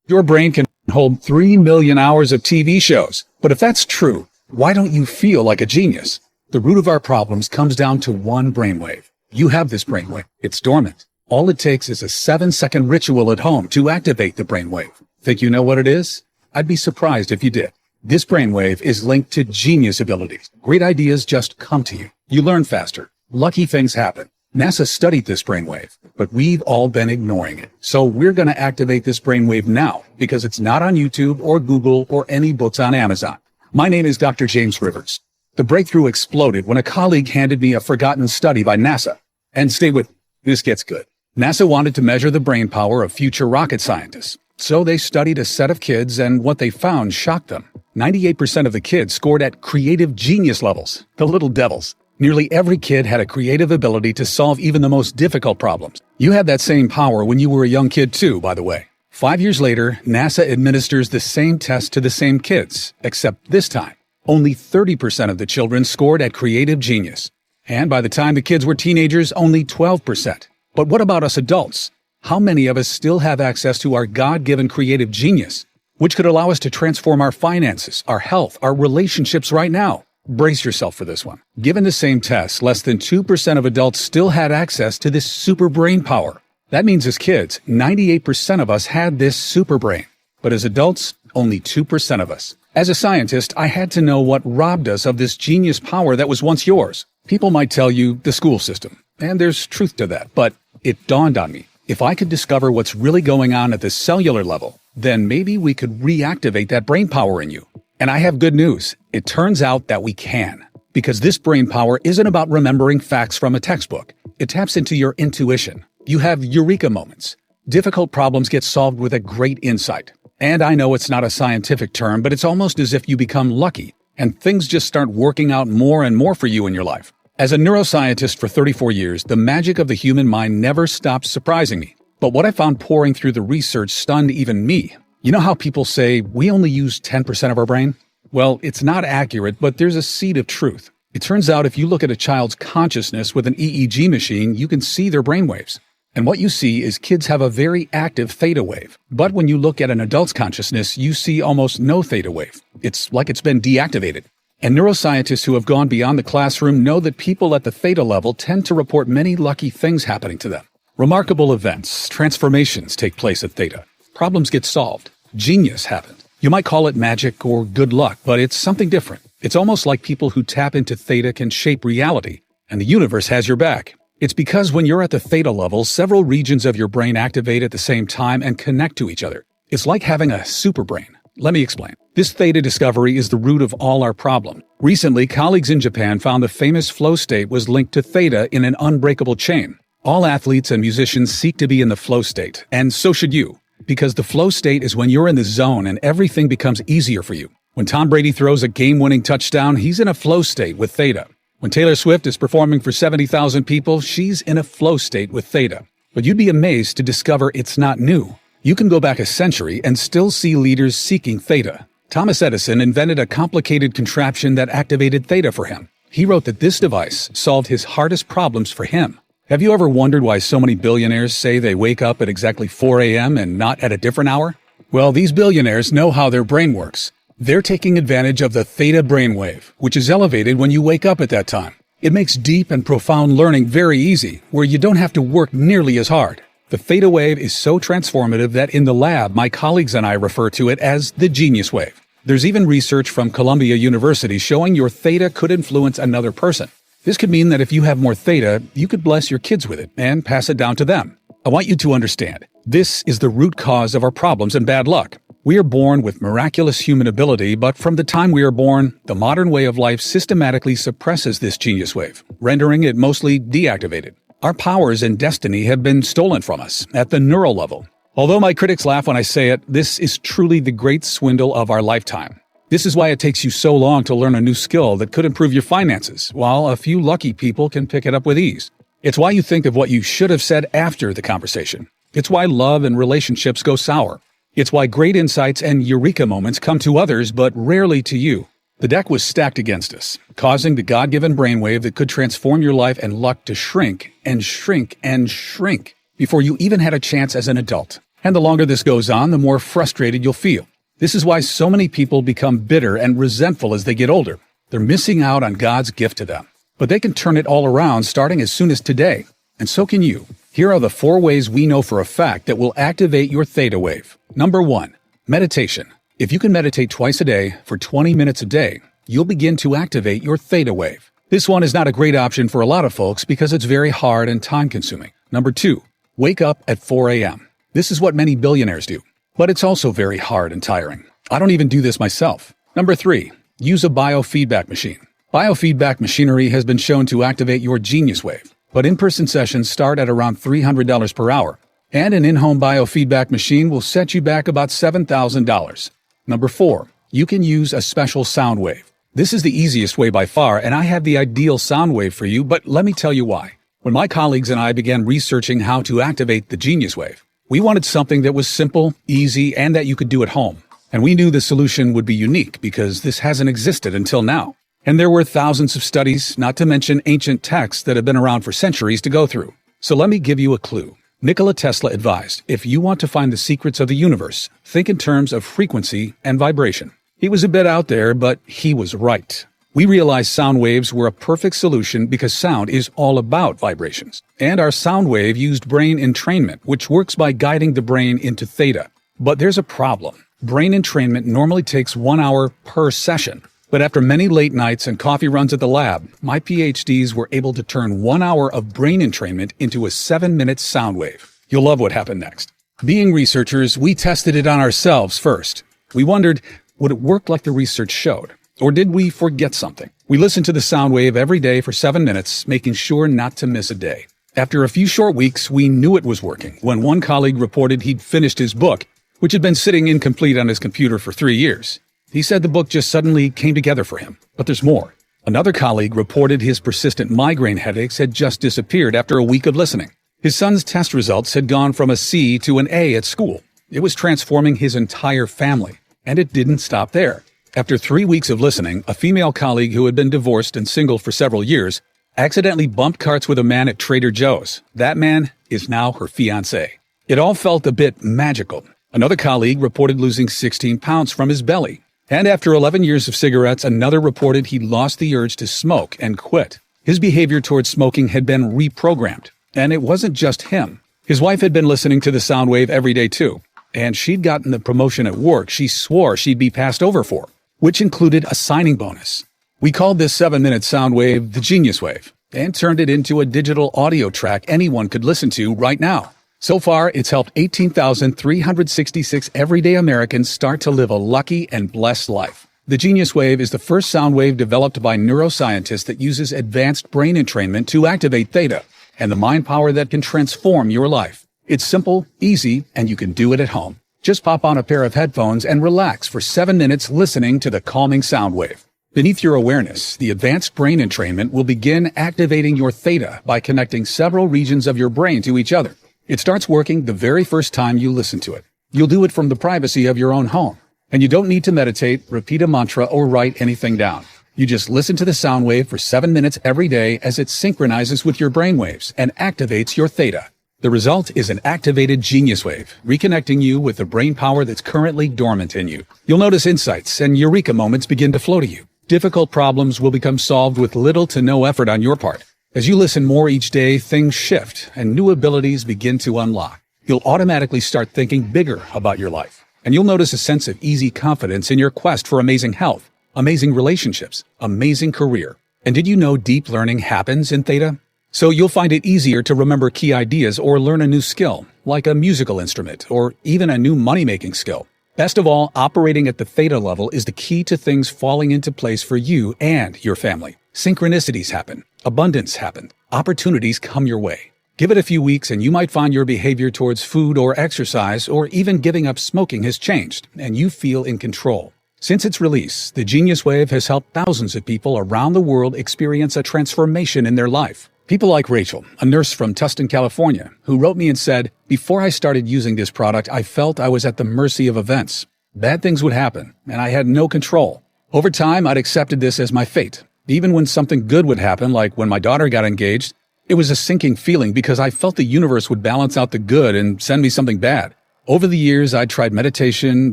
Your brain can hold 3 million hours of TV shows. But if that's true, why don't you feel like a genius? The root of our problems comes down to one brainwave. You have this brainwave. It's dormant. All it takes is a 7-second ritual at home to activate the brainwave. Think you know what it is? I'd be surprised if you did. This brainwave is linked to genius abilities. Great ideas just come to you. You learn faster. Lucky things happen. NASA studied this brainwave, but we've all been ignoring it. So we're going to activate this brainwave now because it's not on YouTube or Google or any books on Amazon. My name is Dr. James Rivers. The breakthrough exploded when a colleague handed me a forgotten study by NASA. And stay with me. This gets good. NASA wanted to measure the brain power of future rocket scientists. So they studied a set of kids, and what they found shocked them. 98% of the kids scored at creative genius levels, the little devils. Nearly every kid had a creative ability to solve even the most difficult problems. You had that same power when you were a young kid too, by the way. 5 years later, NASA administers the same test to the same kids, except this time, only 30% of the children scored at creative genius. And by the time the kids were teenagers, only 12%. But what about us adults? How many of us still have access to our God-given creative genius, which could allow us to transform our finances, our health, our relationships right now? Brace yourself for this one. Given the same test, less than 2% of adults still had access to this super brain power. That means as kids, 98% of us had this super brain. But as adults, only 2% of us. As a scientist, I had to know what robbed us of this genius power that was once yours. People might tell you the school system, and there's truth to that, but it dawned on me. If I could discover what's really going on at the cellular level, then maybe we could reactivate that brain power in you. And I have good news. It turns out that we can. Because this brain power isn't about remembering facts from a textbook. It taps into your intuition. You have eureka moments. Difficult problems get solved with a great insight. And I know it's not a scientific term, but it's almost as if you become lucky, and things just start working out more and more for you in your life. As a neuroscientist for 34 years, the magic of the human mind never stopped surprising me. But what I found pouring through the research stunned even me. You know how people say we only use 10% of our brain? Well, it's not accurate, but there's a seed of truth. It turns out if you look at a child's consciousness with an EEG machine, you can see their brainwaves. And what you see is kids have a very active theta wave. But when you look at an adult's consciousness, you see almost no theta wave. It's like it's been deactivated. And neuroscientists who have gone beyond the classroom know that people at the theta level tend to report many lucky things happening to them. Remarkable events, transformations take place at theta. Problems get solved. Genius happened. You might call it magic or good luck, but it's something different. It's almost like people who tap into theta can shape reality, and the universe has your back. It's because when you're at the theta level, several regions of your brain activate at the same time and connect to each other. It's like having a super brain. Let me explain. This theta discovery is the root of all our problems. Recently, colleagues in Japan found the famous flow state was linked to theta in an unbreakable chain. All athletes and musicians seek to be in the flow state, and so should you. Because the flow state is when you're in the zone and everything becomes easier for you. When Tom Brady throws a game-winning touchdown, he's in a flow state with theta. When Taylor Swift is performing for 70,000 people, she's in a flow state with theta. But you'd be amazed to discover it's not new. You can go back a century and still see leaders seeking theta. Thomas Edison invented a complicated contraption that activated theta for him. He wrote that this device solved his hardest problems for him. Have you ever wondered why so many billionaires say they wake up at exactly 4 a.m. and not at a different hour? Well, these billionaires know how their brain works. They're taking advantage of the theta brainwave, which is elevated when you wake up at that time. It makes deep and profound learning very easy, where you don't have to work nearly as hard. The theta wave is so transformative that in the lab, my colleagues and I refer to it as the genius wave. There's even research from Columbia University showing your theta could influence another person. This could mean that if you have more theta, you could bless your kids with it and pass it down to them. I want you to understand, this is the root cause of our problems and bad luck. We are born with miraculous human ability, but from the time we are born, the modern way of life systematically suppresses this genius wave, rendering it mostly deactivated. Our powers and destiny have been stolen from us at the neural level. Although my critics laugh when I say it, this is truly the great swindle of our lifetime. This is why it takes you so long to learn a new skill that could improve your finances, while a few lucky people can pick it up with ease. It's why you think of what you should have said after the conversation. It's why love and relationships go sour. It's why great insights and eureka moments come to others, but rarely to you. The deck was stacked against us, causing the God-given brainwave that could transform your life and luck to shrink and shrink and shrink before you even had a chance as an adult. And the longer this goes on, the more frustrated you'll feel. This is why so many people become bitter and resentful as they get older. They're missing out on God's gift to them. But they can turn it all around starting as soon as today. And so can you. Here are the 4 ways we know for a fact that will activate your theta wave. Number 1, meditation. If you can meditate twice a day for 20 minutes a day, you'll begin to activate your theta wave. This one is not a great option for a lot of folks because it's very hard and time-consuming. Number 2, wake up at 4 a.m. This is what many billionaires do, but it's also very hard and tiring. I don't even do this myself. Number 3, use a biofeedback machine. Biofeedback machinery has been shown to activate your genius wave, but in-person sessions start at around $300 per hour, and an in-home biofeedback machine will set you back about $7,000. Number 4, you can use a special sound wave. This is the easiest way by far, and I have the ideal sound wave for you, but let me tell you why. When my colleagues and I began researching how to activate the genius wave, we wanted something that was simple, easy, and that you could do at home. And we knew the solution would be unique because this hasn't existed until now. And there were thousands of studies, not to mention ancient texts that have been around for centuries to go through. So let me give you a clue. Nikola Tesla advised, if you want to find the secrets of the universe, think in terms of frequency and vibration. He was a bit out there, but he was right. We realized sound waves were a perfect solution because sound is all about vibrations. And our sound wave used brain entrainment, which works by guiding the brain into theta. But there's a problem. Brain entrainment normally takes 1 hour per session. But after many late nights and coffee runs at the lab, my PhDs were able to turn 1 hour of brain entrainment into a 7-minute sound wave. You'll love what happened next. Being researchers, we tested it on ourselves first. We wondered, would it work like the research showed? Or did we forget something? We listened to the sound wave every day for 7 minutes, making sure not to miss a day. After a few short weeks, we knew it was working when one colleague reported he'd finished his book, which had been sitting incomplete on his computer for 3 years. He said the book just suddenly came together for him. But there's more. Another colleague reported his persistent migraine headaches had just disappeared after a week of listening. His son's test results had gone from a C to an A at school. It was transforming his entire family. And it didn't stop there. After 3 weeks of listening, a female colleague who had been divorced and single for several years accidentally bumped carts with a man at Trader Joe's. That man is now her fiancé. It all felt a bit magical. Another colleague reported losing 16 pounds from his belly. And after 11 years of cigarettes, another reported he'd lost the urge to smoke and quit. His behavior towards smoking had been reprogrammed. And it wasn't just him. His wife had been listening to the sound wave every day too. And she'd gotten the promotion at work she swore she'd be passed over for, which included a signing bonus. We called this 7-minute sound wave the Genius Wave and turned it into a digital audio track anyone could listen to right now. So far, it's helped 18,366 everyday Americans start to live a lucky and blessed life. The Genius Wave is the first sound wave developed by neuroscientists that uses advanced brain entrainment to activate theta and the mind power that can transform your life. It's simple, easy, and you can do it at home. Just pop on a pair of headphones and relax for 7 minutes listening to the calming sound wave. Beneath your awareness, the advanced brain entrainment will begin activating your theta by connecting several regions of your brain to each other. It starts working the very first time you listen to it. You'll do it from the privacy of your own home. And you don't need to meditate, repeat a mantra, or write anything down. You just listen to the sound wave for 7 minutes every day as it synchronizes with your brain waves and activates your theta. The result is an activated genius wave, reconnecting you with the brain power that's currently dormant in you. You'll notice insights and eureka moments begin to flow to you. Difficult problems will become solved with little to no effort on your part. As you listen more each day, things shift and new abilities begin to unlock. You'll automatically start thinking bigger about your life. And you'll notice a sense of easy confidence in your quest for amazing health, amazing relationships, amazing career. And did you know deep learning happens in theta? So you'll find it easier to remember key ideas or learn a new skill, like a musical instrument or even a new money-making skill. Best of all, operating at the theta level is the key to things falling into place for you and your family. Synchronicities happen. Abundance happens. Opportunities come your way. Give it a few weeks and you might find your behavior towards food or exercise or even giving up smoking has changed and you feel in control. Since its release, the Genius Wave has helped thousands of people around the world experience a transformation in their life. People like Rachel, a nurse from Tustin, California, who wrote me and said, "Before I started using this product, I felt I was at the mercy of events. Bad things would happen, and I had no control. Over time, I'd accepted this as my fate. Even when something good would happen, like when my daughter got engaged, it was a sinking feeling because I felt the universe would balance out the good and send me something bad. Over the years, I tried meditation,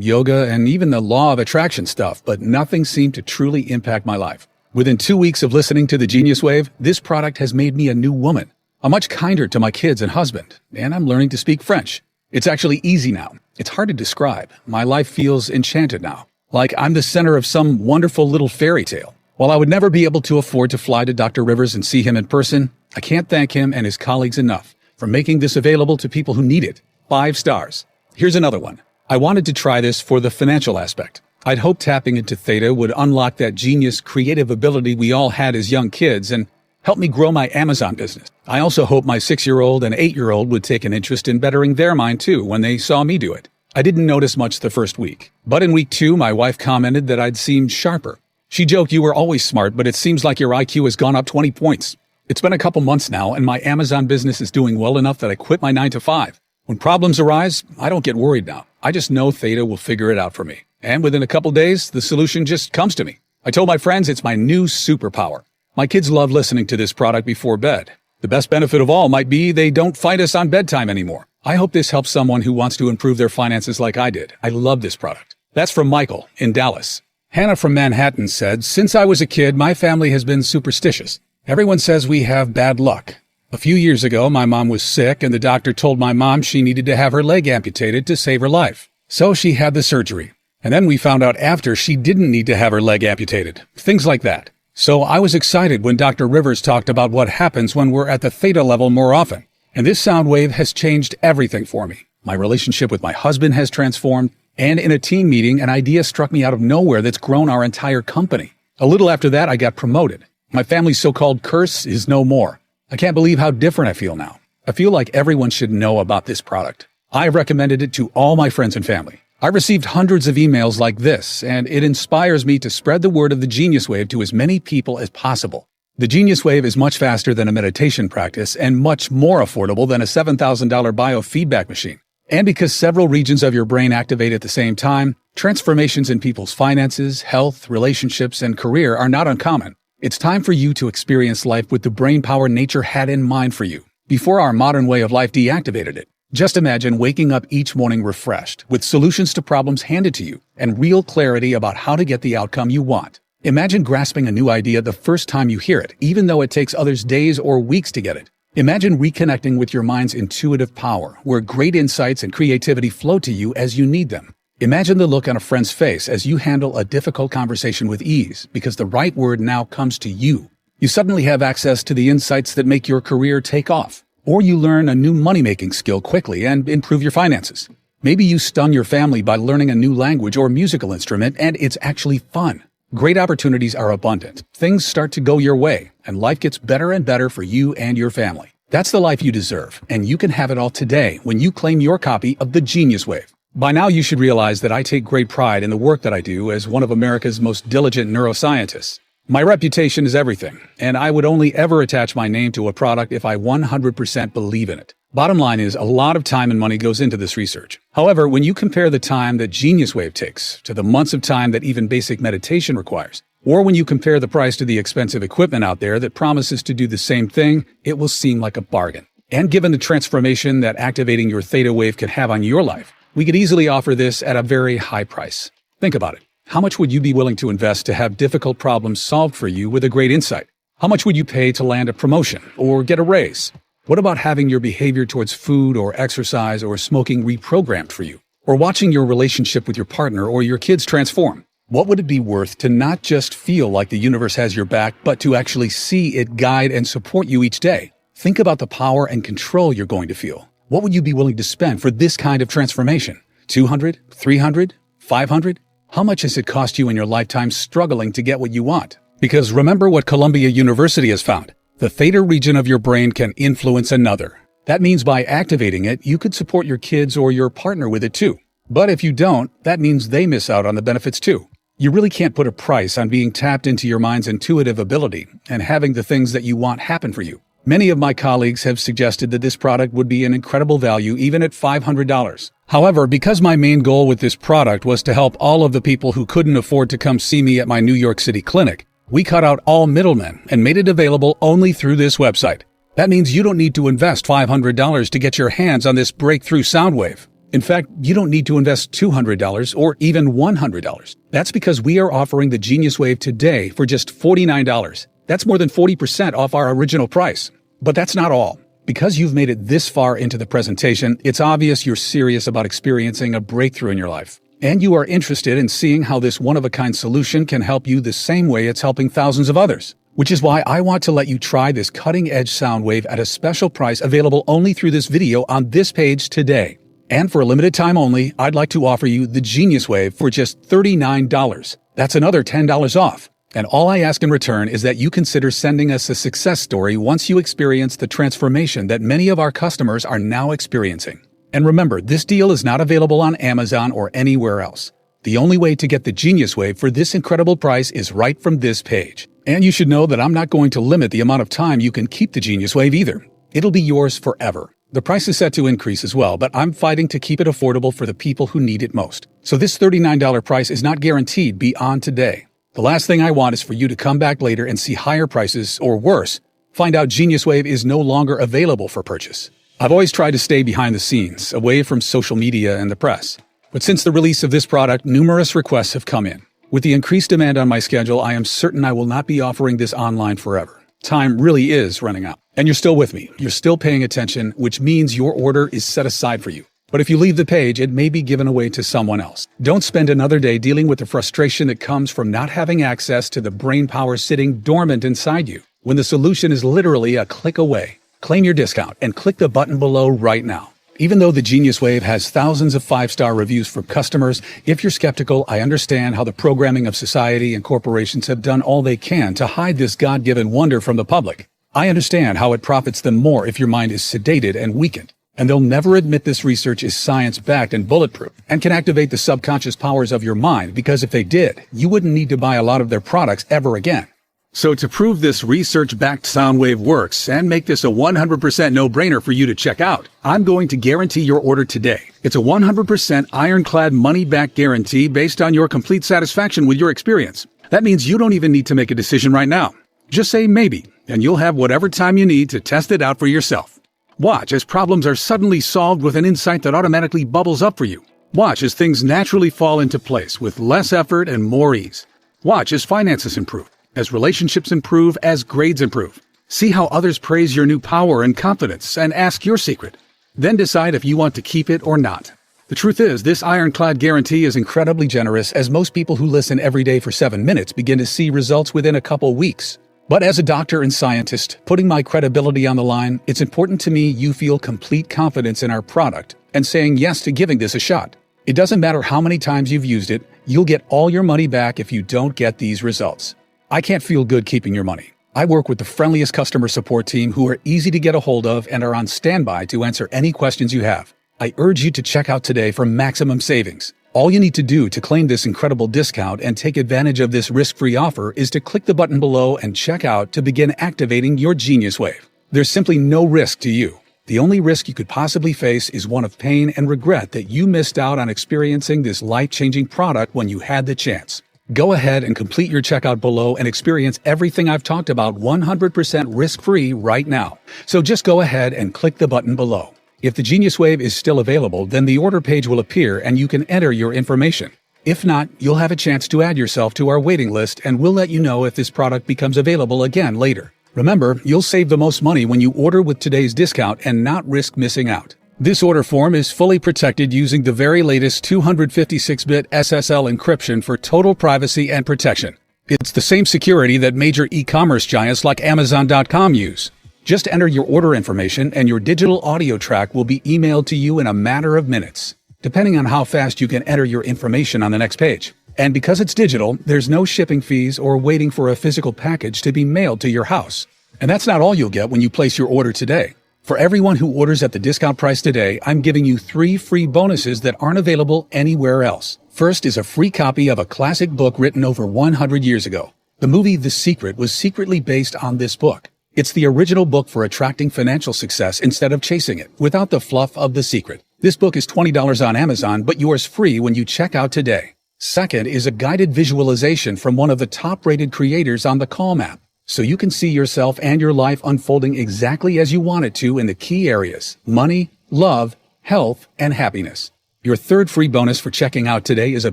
yoga, and even the law of attraction stuff, but nothing seemed to truly impact my life. Within 2 weeks of listening to the Genius Wave, this product has made me a new woman. I'm much kinder to my kids and husband, and I'm learning to speak French. It's actually easy now. It's hard to describe. My life feels enchanted now, like I'm the center of some wonderful little fairy tale. While I would never be able to afford to fly to Dr. Rivers and see him in person, I can't thank him and his colleagues enough for making this available to people who need it. 5 stars. Here's another one. I wanted to try this for the financial aspect. I'd hoped tapping into theta would unlock that genius creative ability we all had as young kids and help me grow my Amazon business. I also hope my 6-year-old and 8-year-old would take an interest in bettering their mind too when they saw me do it. I didn't notice much the first week, but in week 2, my wife commented that I'd seemed sharper. She joked, "You were always smart, but it seems like your IQ has gone up 20 points. It's been a couple months now, and my Amazon business is doing well enough that I quit my 9-to-5. When problems arise, I don't get worried now. I just know theta will figure it out for me. And within a couple days, the solution just comes to me. I told my friends it's my new superpower. My kids love listening to this product before bed. The best benefit of all might be they don't fight us on bedtime anymore. I hope this helps someone who wants to improve their finances like I did. I love this product." That's from Michael in Dallas. Hannah from Manhattan said, "Since I was a kid, my family has been superstitious. Everyone says we have bad luck. A few years ago, my mom was sick, and the doctor told my mom she needed to have her leg amputated to save her life. So she had the surgery. And then we found out after she didn't need to have her leg amputated. Things like that. So I was excited when Dr. Rivers talked about what happens when we're at the theta level more often. And this sound wave has changed everything for me. My relationship with my husband has transformed, and in a team meeting, an idea struck me out of nowhere that's grown our entire company. A little after that, I got promoted. My family's so-called curse is no more. I can't believe how different I feel now. I feel like everyone should know about this product. I've recommended it to all my friends and family. I received hundreds of emails like this, and it inspires me to spread the word of the Genius Wave to as many people as possible. The Genius Wave is much faster than a meditation practice and much more affordable than a $7,000 biofeedback machine. And because several regions of your brain activate at the same time, transformations in people's finances, health, relationships, and career are not uncommon. It's time for you to experience life with the brain power nature had in mind for you, before our modern way of life deactivated it. Just imagine waking up each morning refreshed, with solutions to problems handed to you, and real clarity about how to get the outcome you want. Imagine grasping a new idea the first time you hear it, even though it takes others days or weeks to get it. Imagine reconnecting with your mind's intuitive power, where great insights and creativity flow to you as you need them. Imagine the look on a friend's face as you handle a difficult conversation with ease, because the right word now comes to you. You suddenly have access to the insights that make your career take off. Or you learn a new money-making skill quickly and improve your finances. Maybe you stun your family by learning a new language or musical instrument, and it's actually fun. Great opportunities are abundant. Things start to go your way, and life gets better and better for you and your family. That's the life you deserve, and you can have it all today when you claim your copy of the Genius Wave. By now, you should realize that I take great pride in the work that I do as one of America's most diligent neuroscientists. My reputation is everything, and I would only ever attach my name to a product if I 100% believe in it. Bottom line is, a lot of time and money goes into this research. However, when you compare the time that Genius Wave takes to the months of time that even basic meditation requires, or when you compare the price to the expensive equipment out there that promises to do the same thing, it will seem like a bargain. And given the transformation that activating your theta wave can have on your life, we could easily offer this at a very high price. Think about it. How much would you be willing to invest to have difficult problems solved for you with a great insight? How much would you pay to land a promotion or get a raise? What about having your behavior towards food or exercise or smoking reprogrammed for you? Or watching your relationship with your partner or your kids transform? What would it be worth to not just feel like the universe has your back, but to actually see it guide and support you each day? Think about the power and control you're going to feel. What would you be willing to spend for this kind of transformation? $200, $300, $500? How much has it cost you in your lifetime struggling to get what you want? Because remember what Columbia University has found. The theta region of your brain can influence another. That means by activating it, you could support your kids or your partner with it too. But if you don't, that means they miss out on the benefits too. You really can't put a price on being tapped into your mind's intuitive ability and having the things that you want happen for you. Many of my colleagues have suggested that this product would be an incredible value even at $500. However, because my main goal with this product was to help all of the people who couldn't afford to come see me at my New York City clinic, we cut out all middlemen and made it available only through this website. That means you don't need to invest $500 to get your hands on this breakthrough sound wave. In fact, you don't need to invest $200 or even $100. That's because we are offering the Genius Wave today for just $49. That's more than 40% off our original price. But that's not all. Because you've made it this far into the presentation, it's obvious you're serious about experiencing a breakthrough in your life. And you are interested in seeing how this one-of-a-kind solution can help you the same way it's helping thousands of others. Which is why I want to let you try this cutting-edge sound wave at a special price available only through this video on this page today. And for a limited time only, I'd like to offer you the Genius Wave for just $39. That's another $10 off. And all I ask in return is that you consider sending us a success story once you experience the transformation that many of our customers are now experiencing. And remember, this deal is not available on Amazon or anywhere else. The only way to get the Genius Wave for this incredible price is right from this page. And you should know that I'm not going to limit the amount of time you can keep the Genius Wave either. It'll be yours forever. The price is set to increase as well, but I'm fighting to keep it affordable for the people who need it most. So this $39 price is not guaranteed beyond today. The last thing I want is for you to come back later and see higher prices, or worse, find out Genius Wave is no longer available for purchase. I've always tried to stay behind the scenes, away from social media and the press. But since the release of this product, numerous requests have come in. With the increased demand on my schedule, I am certain I will not be offering this online forever. Time really is running out. And you're still with me. You're still paying attention, which means your order is set aside for you. But if you leave the page, it may be given away to someone else. Don't spend another day dealing with the frustration that comes from not having access to the brain power sitting dormant inside you, when the solution is literally a click away. Claim your discount and click the button below right now. Even though the Genius Wave has thousands of 5-star reviews from customers, if you're skeptical, I understand how the programming of society and corporations have done all they can to hide this God-given wonder from the public. I understand how it profits them more if your mind is sedated and weakened. And they'll never admit this research is science-backed and bulletproof and can activate the subconscious powers of your mind, because if they did, you wouldn't need to buy a lot of their products ever again. So to prove this research-backed sound wave works and make this a 100% no-brainer for you to check out, I'm going to guarantee your order today. It's a 100% ironclad money-back guarantee based on your complete satisfaction with your experience. That means you don't even need to make a decision right now. Just say maybe, and you'll have whatever time you need to test it out for yourself. Watch as problems are suddenly solved with an insight that automatically bubbles up for you. Watch as things naturally fall into place with less effort and more ease. Watch as finances improve, as relationships improve, as grades improve. See how others praise your new power and confidence and ask your secret. Then decide if you want to keep it or not. The truth is, this ironclad guarantee is incredibly generous, as most people who listen every day for 7 minutes begin to see results within a couple weeks. But as a doctor and scientist, putting my credibility on the line, it's important to me you feel complete confidence in our product and saying yes to giving this a shot. It doesn't matter how many times you've used it, you'll get all your money back if you don't get these results. I can't feel good keeping your money. I work with the friendliest customer support team who are easy to get a hold of and are on standby to answer any questions you have. I urge you to check out today for maximum savings. All you need to do to claim this incredible discount and take advantage of this risk-free offer is to click the button below and check out to begin activating your Genius Wave. There's simply no risk to you. The only risk you could possibly face is one of pain and regret that you missed out on experiencing this life-changing product when you had the chance. Go ahead and complete your checkout below and experience everything I've talked about 100% risk-free right now. So just go ahead and click the button below. If the Genius Wave is still available, then the order page will appear and you can enter your information. If not, you'll have a chance to add yourself to our waiting list, and we'll let you know if this product becomes available again later. Remember, you'll save the most money when you order with today's discount and not risk missing out. This order form is fully protected using the very latest 256-bit SSL encryption for total privacy and protection. It's the same security that major e-commerce giants like Amazon.com use. Just enter your order information and your digital audio track will be emailed to you in a matter of minutes, depending on how fast you can enter your information on the next page. And because it's digital, there's no shipping fees or waiting for a physical package to be mailed to your house. And that's not all you'll get when you place your order today. For everyone who orders at the discount price today, I'm giving you 3 free bonuses that aren't available anywhere else. First is a free copy of a classic book written over 100 years ago. The movie The Secret was secretly based on this book. It's the original book for attracting financial success instead of chasing it, without the fluff of The Secret. This book is $20 on Amazon, but yours free when you check out today. Second is a guided visualization from one of the top-rated creators on the Calm app, so you can see yourself and your life unfolding exactly as you want it to in the key areas: money, love, health, and happiness. Your third free bonus for checking out today is a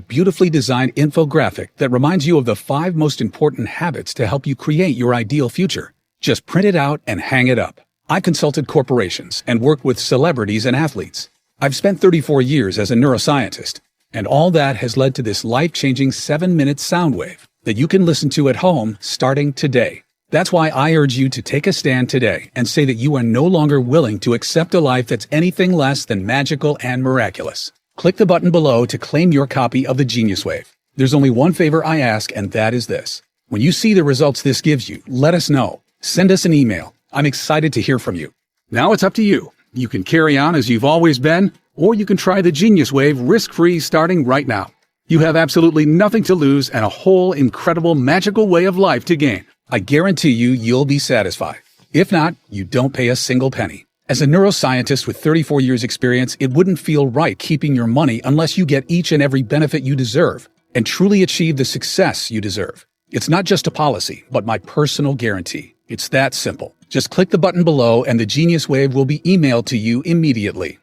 beautifully designed infographic that reminds you of the 5 most important habits to help you create your ideal future. Just print it out and hang it up. I consulted corporations and worked with celebrities and athletes. I've spent 34 years as a neuroscientist, and all that has led to this life-changing 7-minute soundwave that you can listen to at home starting today. That's why I urge you to take a stand today and say that you are no longer willing to accept a life that's anything less than magical and miraculous. Click the button below to claim your copy of the Genius Wave. There's only one favor I ask, and that is this. When you see the results this gives you, let us know. Send us an email. I'm excited to hear from you. Now it's up to you. You can carry on as you've always been, or you can try the Genius Wave risk-free starting right now. You have absolutely nothing to lose and a whole incredible magical way of life to gain. I guarantee you'll be satisfied. If not, you don't pay a single penny. As a neuroscientist with 34 years experience, it wouldn't feel right keeping your money unless you get each and every benefit you deserve and truly achieve the success you deserve. It's not just a policy, but my personal guarantee. It's that simple. Just click the button below and the Genius Wave will be emailed to you immediately.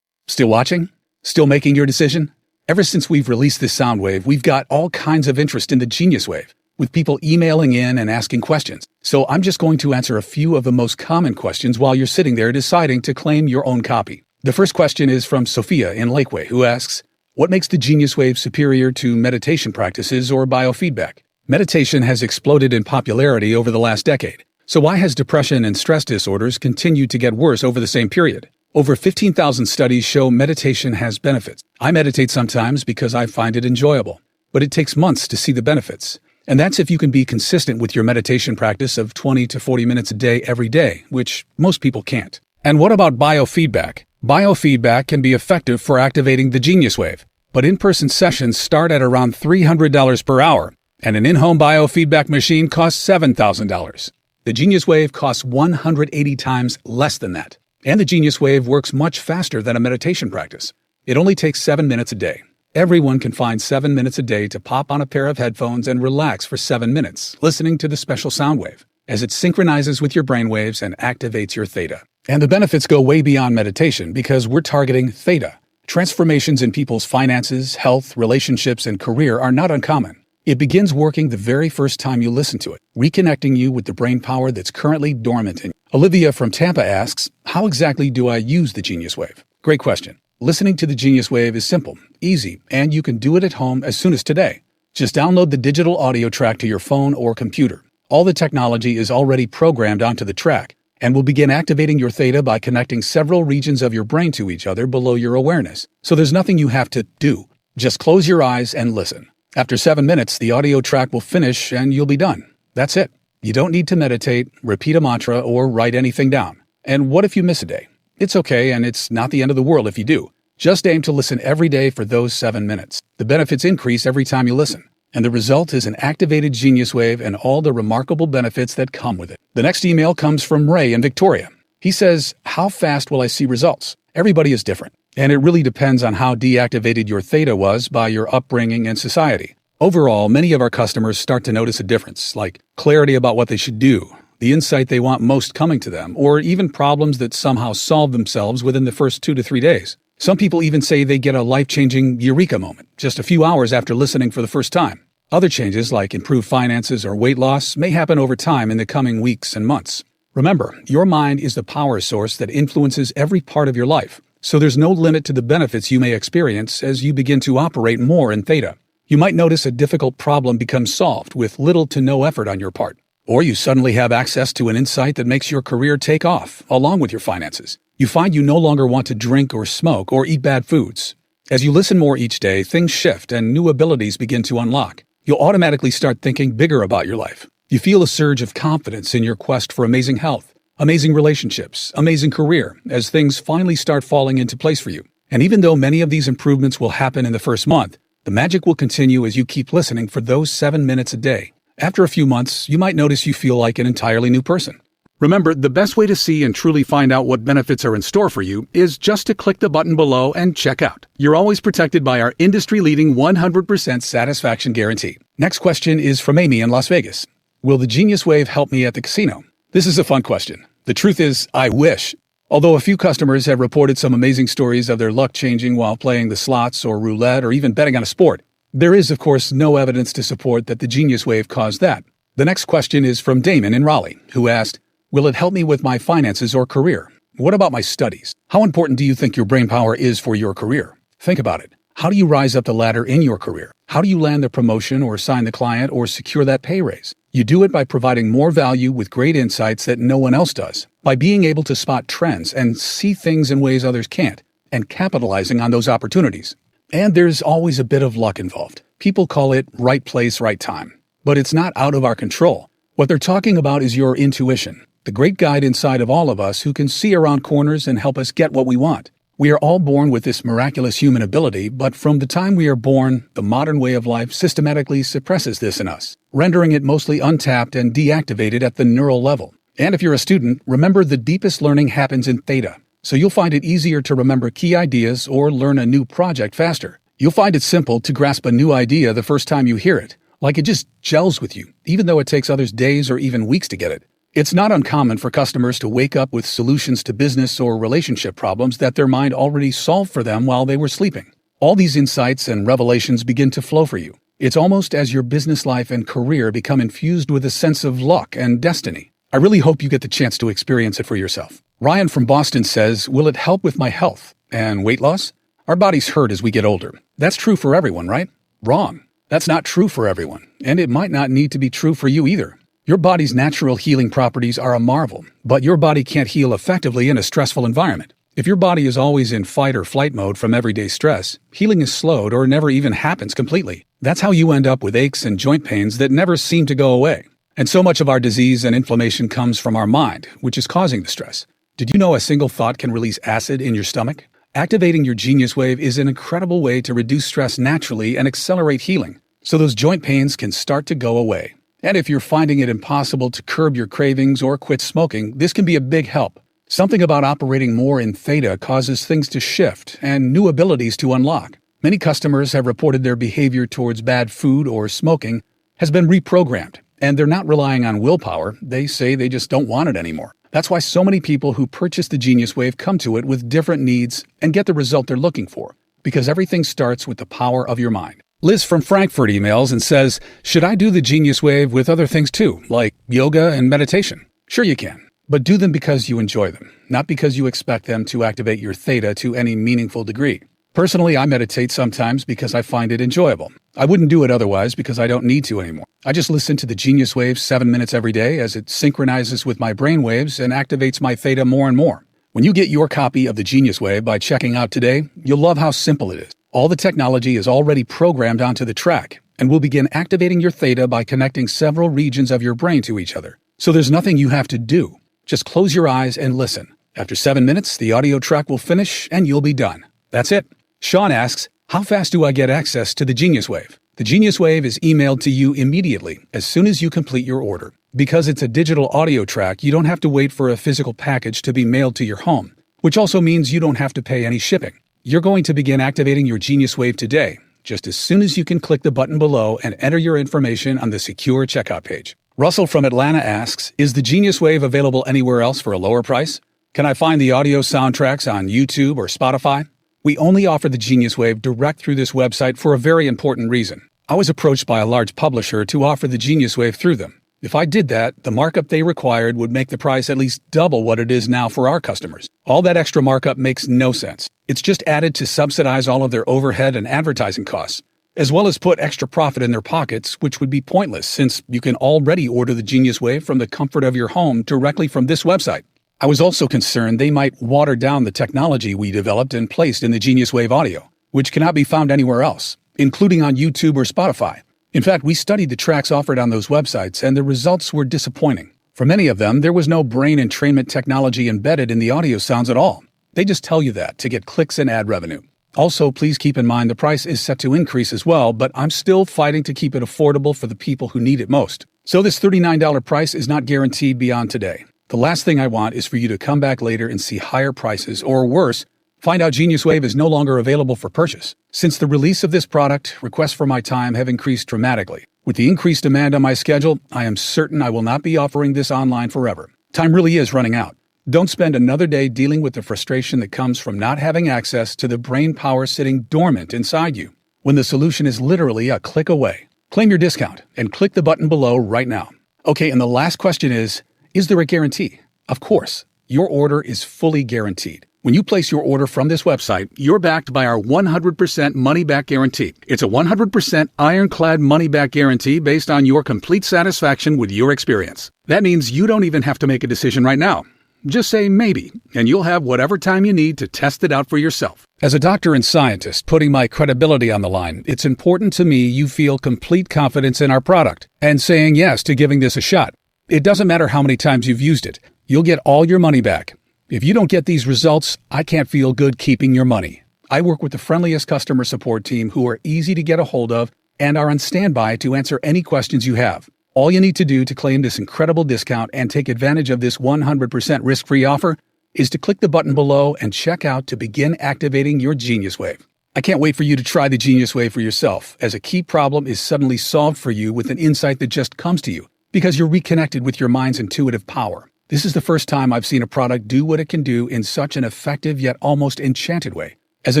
Still watching? Still making your decision? Ever since we've released this sound wave, we've got all kinds of interest in the Genius Wave, with people emailing in and asking questions. So I'm just going to answer a few of the most common questions while you're sitting there deciding to claim your own copy. The first question is from Sophia in Lakeway, who asks, what makes the Genius Wave superior to meditation practices or biofeedback? Meditation has exploded in popularity over the last decade. So why has depression and stress disorders continued to get worse over the same period? Over 15,000 studies show meditation has benefits. I meditate sometimes because I find it enjoyable, but it takes months to see the benefits. And that's if you can be consistent with your meditation practice of 20 to 40 minutes a day every day, which most people can't. And what about biofeedback? Biofeedback can be effective for activating the Genius Wave, but in-person sessions start at around $300 per hour, and an in-home biofeedback machine costs $7,000. The Genius Wave costs 180 times less than that. And the Genius Wave works much faster than a meditation practice. It only takes 7 minutes a day. Everyone can find 7 minutes a day to pop on a pair of headphones and relax for 7 minutes, listening to the special sound wave, as it synchronizes with your brainwaves and activates your theta. And the benefits go way beyond meditation because we're targeting theta. Transformations in people's finances, health, relationships, and career are not uncommon. It begins working the very first time you listen to it, reconnecting you with the brain power that's currently dormant in you. Olivia from Tampa asks, how exactly do I use the Genius Wave? Great question. Listening to the Genius Wave is simple, easy, and you can do it at home as soon as today. Just download the digital audio track to your phone or computer. All the technology is already programmed onto the track and will begin activating your theta by connecting several regions of your brain to each other below your awareness. So there's nothing you have to do. Just close your eyes and listen. After 7 minutes, the audio track will finish and you'll be done. That's it. You don't need to meditate, repeat a mantra, or write anything down. And what if you miss a day? It's okay, and it's not the end of the world if you do. Just aim to listen every day for those 7 minutes. The benefits increase every time you listen. And the result is an activated Genius Wave and all the remarkable benefits that come with it. The next email comes from Ray in Victoria. He says, how fast will I see results? Everybody is different. And it really depends on how deactivated your theta was by your upbringing and society. Overall, many of our customers start to notice a difference, like clarity about what they should do, the insight they want most coming to them, or even problems that somehow solve themselves within the first 2 to 3 days. Some people even say they get a life-changing eureka moment just a few hours after listening for the first time. Other changes, like improved finances or weight loss, may happen over time in the coming weeks and months. Remember, your mind is the power source that influences every part of your life. So there's no limit to the benefits you may experience as you begin to operate more in theta. You might notice a difficult problem becomes solved with little to no effort on your part. Or you suddenly have access to an insight that makes your career take off, along with your finances. You find you no longer want to drink or smoke or eat bad foods. As you listen more each day, things shift and new abilities begin to unlock. You'll automatically start thinking bigger about your life. You feel a surge of confidence in your quest for amazing health, amazing relationships, amazing career, as things finally start falling into place for you. And even though many of these improvements will happen in the first month, the magic will continue as you keep listening for those 7 minutes a day. After a few months, you might notice you feel like an entirely new person. Remember, the best way to see and truly find out what benefits are in store for you is just to click the button below and check out. You're always protected by our industry-leading 100% satisfaction guarantee. Next question is from Amy in Las Vegas. Will the Genius Wave help me at the casino? This is a fun question. The truth is, I wish. Although a few customers have reported some amazing stories of their luck changing while playing the slots or roulette or even betting on a sport, there is, of course, no evidence to support that the Genius Wave caused that. The next question is from Damon in Raleigh, who asked, will it help me with my finances or career? What about my studies? How important do you think your brain power is for your career? Think about it. How do you rise up the ladder in your career? How do you land the promotion or sign the client or secure that pay raise? You do it by providing more value with great insights that no one else does, by being able to spot trends and see things in ways others can't, and capitalizing on those opportunities. And there's always a bit of luck involved. People call it right place, right time. But it's not out of our control. What they're talking about is your intuition, the great guide inside of all of us who can see around corners and help us get what we want. We are all born with this miraculous human ability, but from the time we are born, the modern way of life systematically suppresses this in us, rendering it mostly untapped and deactivated at the neural level. And if you're a student, remember the deepest learning happens in theta, so you'll find it easier to remember key ideas or learn a new project faster. You'll find it simple to grasp a new idea the first time you hear it, like it just gels with you, even though it takes others days or even weeks to get it. It's not uncommon for customers to wake up with solutions to business or relationship problems that their mind already solved for them while they were sleeping. All these insights and revelations begin to flow for you. It's almost as your business life and career become infused with a sense of luck and destiny. I really hope you get the chance to experience it for yourself. Ryan from Boston says, will it help with my health and weight loss? Our bodies hurt as we get older. That's true for everyone, right? Wrong. That's not true for everyone, and it might not need to be true for you either. Your body's natural healing properties are a marvel, but your body can't heal effectively in a stressful environment. If your body is always in fight or flight mode from everyday stress, healing is slowed or never even happens completely. That's how you end up with aches and joint pains that never seem to go away. And so much of our disease and inflammation comes from our mind, which is causing the stress. Did you know a single thought can release acid in your stomach? Activating your Genius Wave is an incredible way to reduce stress naturally and accelerate healing, so those joint pains can start to go away. And if you're finding it impossible to curb your cravings or quit smoking, this can be a big help. Something about operating more in theta causes things to shift and new abilities to unlock. Many customers have reported their behavior towards bad food or smoking has been reprogrammed, and they're not relying on willpower. They say they just don't want it anymore. That's why so many people who purchase the Genius Wave come to it with different needs and get the result they're looking for, because everything starts with the power of your mind. Liz from Frankfurt emails and says, should I do the Genius Wave with other things too, like yoga and meditation? Sure you can, but do them because you enjoy them, not because you expect them to activate your theta to any meaningful degree. Personally, I meditate sometimes because I find it enjoyable. I wouldn't do it otherwise because I don't need to anymore. I just listen to the Genius Wave 7 minutes every day as it synchronizes with my brain waves and activates my theta more and more. When you get your copy of the Genius Wave by checking out today, you'll love how simple it is. All the technology is already programmed onto the track and will begin activating your theta by connecting several regions of your brain to each other. So there's nothing you have to do. Just close your eyes and listen. After 7 minutes, the audio track will finish and you'll be done. That's it. Sean asks, how fast do I get access to the Genius Wave? The Genius Wave is emailed to you immediately as soon as you complete your order. Because it's a digital audio track, you don't have to wait for a physical package to be mailed to your home, which also means you don't have to pay any shipping. You're going to begin activating your Genius Wave today, just as soon as you can click the button below and enter your information on the secure checkout page. Russell from Atlanta asks, is the Genius Wave available anywhere else for a lower price? Can I find the audio soundtracks on YouTube or Spotify? We only offer the Genius Wave direct through this website for a very important reason. I was approached by a large publisher to offer the Genius Wave through them. If I did that, the markup they required would make the price at least double what it is now for our customers. All that extra markup makes no sense. It's just added to subsidize all of their overhead and advertising costs, as well as put extra profit in their pockets, which would be pointless since you can already order the Genius Wave from the comfort of your home directly from this website. I was also concerned they might water down the technology we developed and placed in the Genius Wave audio, which cannot be found anywhere else, including on YouTube or Spotify. In fact, we studied the tracks offered on those websites, and the results were disappointing. For many of them, there was no brain entrainment technology embedded in the audio sounds at all. They just tell you that to get clicks and ad revenue. Also, please keep in mind the price is set to increase as well, but I'm still fighting to keep it affordable for the people who need it most. So this $39 price is not guaranteed beyond today. The last thing I want is for you to come back later and see higher prices, or worse, find out Genius Wave is no longer available for purchase. Since the release of this product, requests for my time have increased dramatically. With the increased demand on my schedule, I am certain I will not be offering this online forever. Time really is running out. Don't spend another day dealing with the frustration that comes from not having access to the brain power sitting dormant inside you, when the solution is literally a click away. Claim your discount and click the button below right now. Okay, and the last question is there a guarantee? Of course, your order is fully guaranteed. When you place your order from this website, you're backed by our 100% money-back guarantee. It's a 100% ironclad money-back guarantee based on your complete satisfaction with your experience. That means you don't even have to make a decision right now. Just say maybe, and you'll have whatever time you need to test it out for yourself. As a doctor and scientist putting my credibility on the line, it's important to me you feel complete confidence in our product and saying yes to giving this a shot. It doesn't matter how many times you've used it. You'll get all your money back. If you don't get these results, I can't feel good keeping your money. I work with the friendliest customer support team who are easy to get a hold of and are on standby to answer any questions you have. All you need to do to claim this incredible discount and take advantage of this 100% risk-free offer is to click the button below and check out to begin activating your Genius Wave. I can't wait for you to try the Genius Wave for yourself, as a key problem is suddenly solved for you with an insight that just comes to you because you're reconnected with your mind's intuitive power. This is the first time I've seen a product do what it can do in such an effective yet almost enchanted way. As a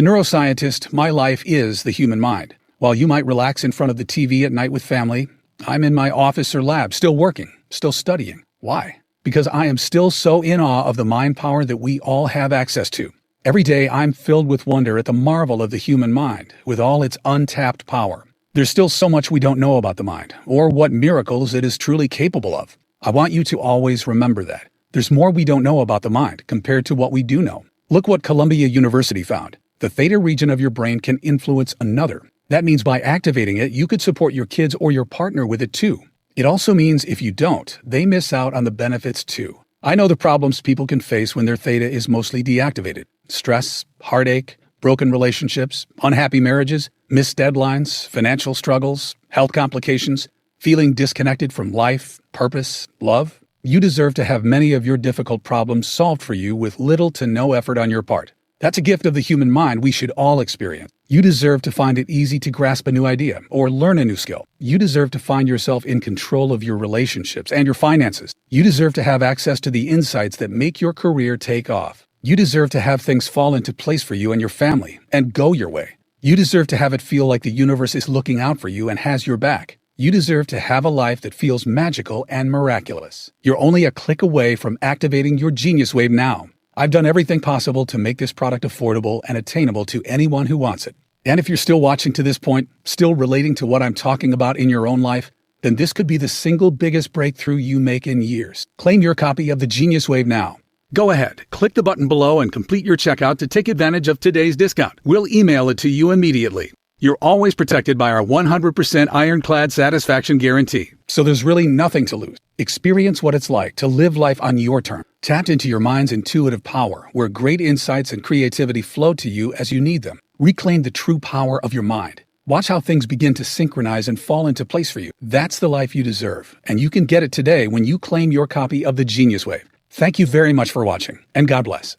neuroscientist, my life is the human mind. While you might relax in front of the TV at night with family, I'm in my office or lab, still working, still studying. Why? Because I am still so in awe of the mind power that we all have access to. Every day, I'm filled with wonder at the marvel of the human mind, with all its untapped power. There's still so much we don't know about the mind, or what miracles it is truly capable of. I want you to always remember that. There's more we don't know about the mind compared to what we do know. Look what Columbia University found. The theta region of your brain can influence another. That means by activating it, you could support your kids or your partner with it too. It also means if you don't, they miss out on the benefits too. I know the problems people can face when their theta is mostly deactivated. Stress, heartache, broken relationships, unhappy marriages, missed deadlines, financial struggles, health complications, feeling disconnected from life, purpose, love. You deserve to have many of your difficult problems solved for you with little to no effort on your part. That's a gift of the human mind we should all experience. You deserve to find it easy to grasp a new idea or learn a new skill. You deserve to find yourself in control of your relationships and your finances. You deserve to have access to the insights that make your career take off. You deserve to have things fall into place for you and your family and go your way. You deserve to have it feel like the universe is looking out for you and has your back. You deserve to have a life that feels magical and miraculous. You're only a click away from activating your Genius Wave now. I've done everything possible to make this product affordable and attainable to anyone who wants it. And if you're still watching to this point, still relating to what I'm talking about in your own life, then this could be the single biggest breakthrough you make in years. Claim your copy of the Genius Wave now. Go ahead, click the button below and complete your checkout to take advantage of today's discount. We'll email it to you immediately. You're always protected by our 100% ironclad satisfaction guarantee, so there's really nothing to lose. Experience what it's like to live life on your terms. Tap into your mind's intuitive power, where great insights and creativity flow to you as you need them. Reclaim the true power of your mind. Watch how things begin to synchronize and fall into place for you. That's the life you deserve, and you can get it today when you claim your copy of the Genius Wave. Thank you very much for watching, and God bless.